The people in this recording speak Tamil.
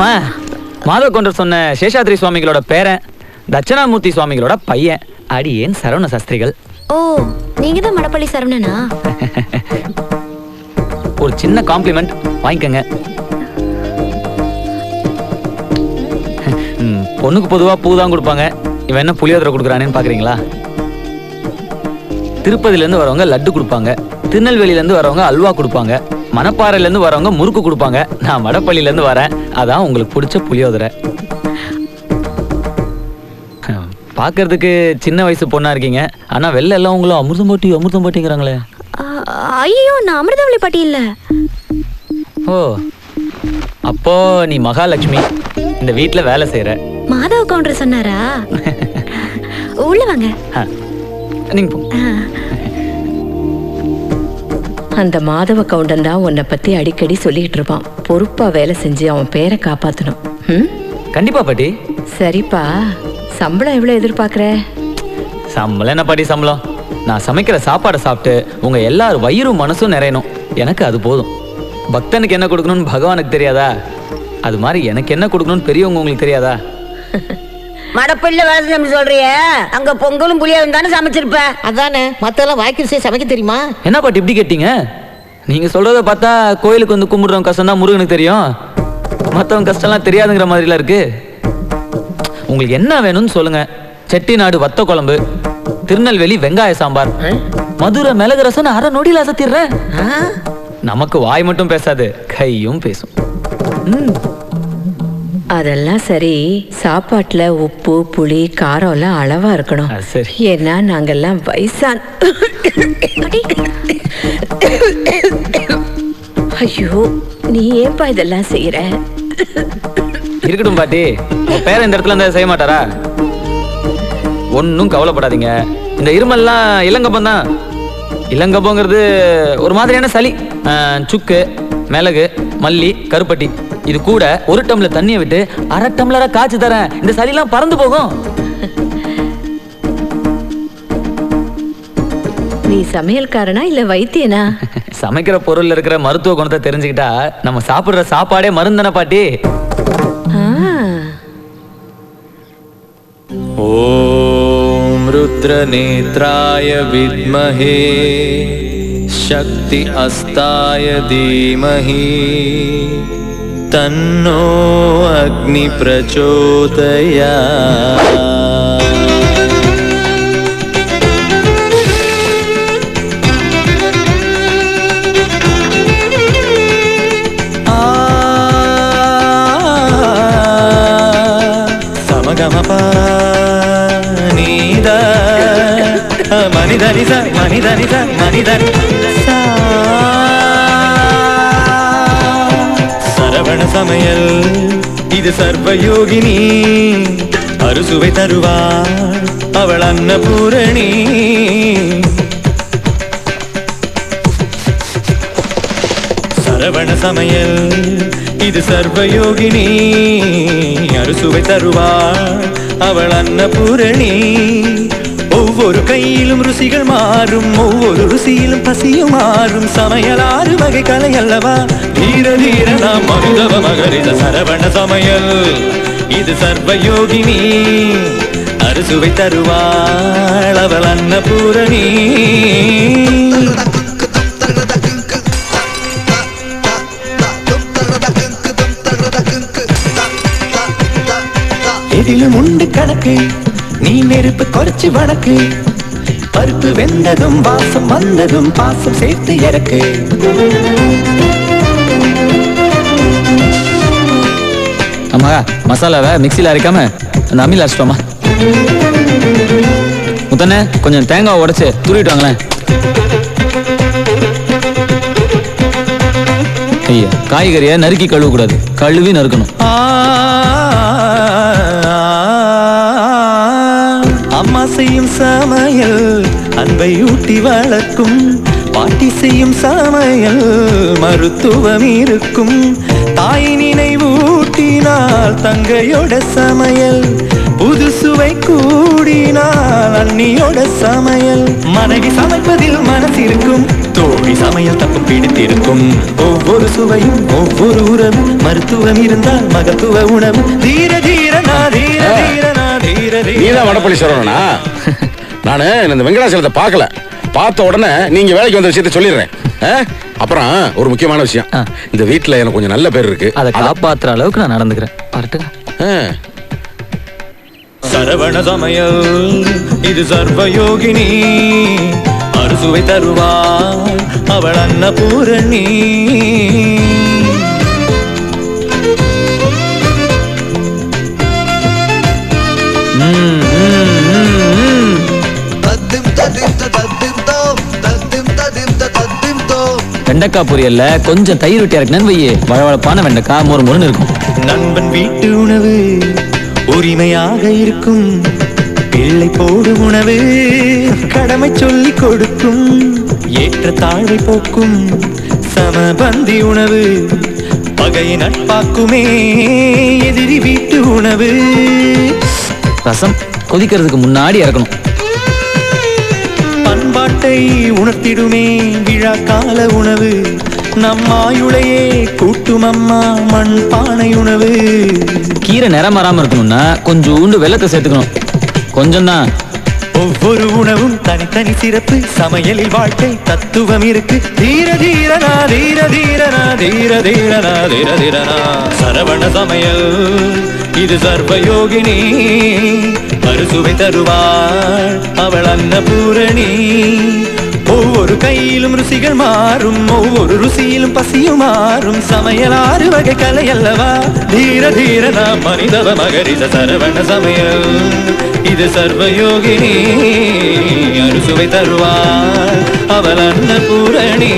ஆமா, மாதவ கவுண்டர் சொன்ன சேஷாத்ரி சுவாமிகளோட பேரன், தட்சணாமூர்த்தி சுவாமிகளோட பையன், அடியேன் சரவண சாஸ்திரிகள். ஓ, நீங்க தான் மடப்பள்ளி சரவணனா? ஒரு சின்ன காம்ப்ளிமெண்ட் வாங்கிக்கங்க. பொண்ணுக்கு பொதுவா பூ தான் கொடுப்பாங்க, இவன் என்ன புளியோதரை கொடுக்குறானேன்னு பாக்குறீங்களா? திருப்பதில இருந்து வரவங்க லட்டு கொடுப்பாங்க, திருநெல்வேலியில இருந்து வரவங்க அல்வா கொடுப்பாங்க, மணப்பாறையில இருந்து வரவங்க முறுக்கு கொடுப்பாங்க. நான் மடப்பள்ளியில இருந்து வரேன், அதான் உங்களுக்கு பிடிச்ச புளியோதரை. பாக்குறதுக்கு சின்ன வயசு பொண்ணா இருக்கீங்க, ஆனா வெளில எல்லாம் உங்களை அமிர்தம் போட்டிங்கிறாங்களே. ஐயோ, நான் அமிர்தவள்ளி பாட்டி இல்ல. ஓ, அப்போ நீ மகாலட்சுமி, இந்த வீட்டுல வேலை செய்யற. மாதவ கவுண்டர் சொன்னாரா? உள்ள வாங்க. நீங்க அந்த மாதவ கவுண்டன் தான் உன்னை பத்தி அடிக்கடி சொல்லிட்டு இருப்பான். பொறுப்பா வேலை செஞ்சு அவன் பேரை காப்பாத்தணும். கண்டிப்பா பாட்டி. சரிப்பா, சம்பளம் எவ்வளவு எதிர்பார்க்கற? சம்பளம் என்ன பாட்டி சம்பளம்? நான் சமைக்கிற சாப்பாடை சாப்பிட்டு உங்க எல்லாரும் வயிறும் மனசும் நிறையணும், எனக்கு அது போதும். பக்தனுக்கு என்ன கொடுக்கணும்னு பகவானுக்கு தெரியாதா? அது மாதிரி எனக்கு என்ன கொடுக்கணும்னு பெரியவங்க உங்களுக்கு தெரியாதா? மடப்பள்ளியில வேலை செஞ்சு சொல்றிய, அங்க பொங்கலும் புளியாவும் தானே சமைச்சிருப்ப. அதானே, மத்தெல்லாம் வாய்க்கு சமைக்க தெரியுமா? என்ன பாட்டி இப்படி கேட்டீங்க? நீங்க சொல்றத பார்த்தா கோயிலுக்கு வந்து கும்பிடுறவங்க கஷ்டம் தான் முருகனுக்கு தெரியும், மற்றவங்க கஷ்டம்லாம் தெரியாதுங்கிற மாதிரிலாம் இருக்கு. உங்களுக்கு என்ன வேணும்னு சொல்லுங்க. செட்டிநாடு வத்த குழம்பு, திருநெல்வேலி வெங்காய சாம்பார், மதுரை மிளகு ரசம் அரை நொடியில் அசத்திடுறேன். நமக்கு வாய் மட்டும் பேசாது, கையும் பேசும். அதெல்லாம் சரி, சாப்பாட்டுல உப்பு புளி காரம் எல்லாம் அளவா இருக்கணும். சரி. ஏன்னா நாங்கெல்லாம் வயசான. ஐயோ, நீ ஏன்பா இதெல்லாம் செய்யற? இருக்கட்டும் பாட்டி, உங்க பேர இந்த இடத்துல இருந்தா செய்ய மாட்டாரா? ஒன்னும் கவலைப்படாதீங்க. இந்த இருமல்லாம் இளங்கப்பம் தான். இளங்கப்பங்கிறது ஒரு மாதிரியான சளி. சுக்கு, மிளகு, மல்லி, கருப்பட்டி, இது கூட ஒரு டம்ளர் தண்ணியை விட்டு அரை டம்ளரா காய்ச்சி தரேன். இந்த சளிலாம் பறந்து போகும். நீ சமையல்காரனா இல்ல வைத்தியனா? சமைக்கிற பொருள்ல இருக்கிற மருத்துவ குணத்தை தெரிஞ்சுக்கிட்டா நம்ம சாப்பிடுற சாப்பாடே மருந்தானே பாட்டி. ஓம் ருத்ரநேத்ராய வித்மஹே சக்தி அஸ்தாய தீமஹி தன்னோ அக்னி பிரச்சோதயாத். சரவண சமையல் இது சர்வயோகினி, அறுசுவை தருவாள் அவள் அன்னபூரணி. சரவண சமையல் இது சர்வயோகினி, அறுசுவை தருவாள் அவள் அன்னபூரணி. ஒவ்வொரு கையிலும் ருசிகள் மாறும், ஒவ்வொரு ருசியிலும் பசியும் மாறும். சமையல் 6 வகை கலை அல்லவா, தீர தீர நாம் அனுதவ மகரித. சரவண சமையல் இது சர்வயோகினி, அறுசுவை தருவாள் அவள் அன்னபூரணி. எதிலும் உண்டு கணக்கு, நீ நெருப்பு குறைச்சு வணக்கு. பருப்பு வெந்ததும் வாசம் வந்ததும் பாசம் சேர்த்து இறக்கு. ஆமா, மசாலாவை மிக்சியில் அரைக்காம அந்த அம்மியில் அரைச்சிட்டோமா? முத்தண்ணே, கொஞ்சம் தேங்காய் உடைச்சு துருவிட்டு வாங்களேன். ஐயா, காய்கறியை நறுக்கி கழுவக்கூடாது, கழுவி நறுக்கணும். அம்மா செய்யும் சமையல் அன்பை ஊட்டி வளர்க்கும், பாட்டி செய்யும் சமையல் மருத்துவம் இருக்கும். தாய் நினைவூட்டினால் தங்கையோட சமையல், புது சுவை கூடினால் அண்ணியோட சமையல். மனைவி சமைப்பதில் மனசிருக்கும், தோழி சமையல் தப்பு பிடித்திருக்கும் ஒவ்வொரு சுவையும் ஒவ்வொரு உறவும் மருத்துவம் இருந்தால் மகத்துவ உணவு தீர தீரனா தீர தீரனா தீர நீதான் வடப்பள்ளி சரவணனா? நானு இந்த வெங்கடாசலத்தை பார்க்கல. பார்த்த உடனே நீங்க வேலைக்கு வந்த விஷயத்த சொல்லிடுறேன். அப்புறம் ஒரு முக்கியமான விஷயம், இந்த வீட்டுல எனக்கு கொஞ்சம் நல்ல பேர் இருக்கு. அதை காப்பாத்துற அளவுக்கு நான் நடந்துக்கிறேன். வரட்டுங்க. சரவண சமையல் இது சர்வயோகினி, அறுசுவை தருவாள் அவள் அன்னபூரணி. வெண்டைக்காய் பொரியல்ல கொஞ்சம் தயிர் விட்டு இறக்குனேன்னு வையே, வழவழப்பான வெண்டைக்காய் மொறு மொறுன்னு இருக்கும். நண்பன் வீட்டு உணவு உரிமையாக இருக்கும், பிள்ளை போடும் உணவு கடமை சொல்லி கொடுக்கும், ஏற்ற தாழ்வை போக்கும் சமபந்தி உணவு பகையை நட்பாக்குமே எதிரி வீட்டு உணவு. ரசம் கொதிக்கிறதுக்கு முன்னாடி இறக்கணும். பண்பாட்டை உணர்த்திடுமே விழா கால உணவு, நம்மாயுளையே கூட்டும் அம்மா மண் பானை உணவு. கீரை நிறம் மாறாம இருக்கணும்னா கொஞ்சோண்டு வெல்லத்தை சேர்த்துக்கணும். கொஞ்சம் தான். ஒவ்வொரு உணவும் தனித்தனி சிறப்பு, சமையலில் வாழ்க்கை தத்துவம் இருக்கு. தீர தீரனா தீர தீரனா தீர தீரனா தீர தீரனா. சரவண சமையல் இது சர்வயோகினி, அறுசுவை தருவாள் அவள் அன்னபூரணி. ஒவ்வொரு கையிலும் ருசிகள் மாறும், ஒவ்வொரு ருசியிலும் பசியும் மாறும். சமையல் 6 வகை கலை அல்லவா. தீர தீரனா மனிதவ மகரித சரவண சமையல் இது சர்வயோகினி, அறுசுவை தருவாள் அவள் அன்னபூரணி.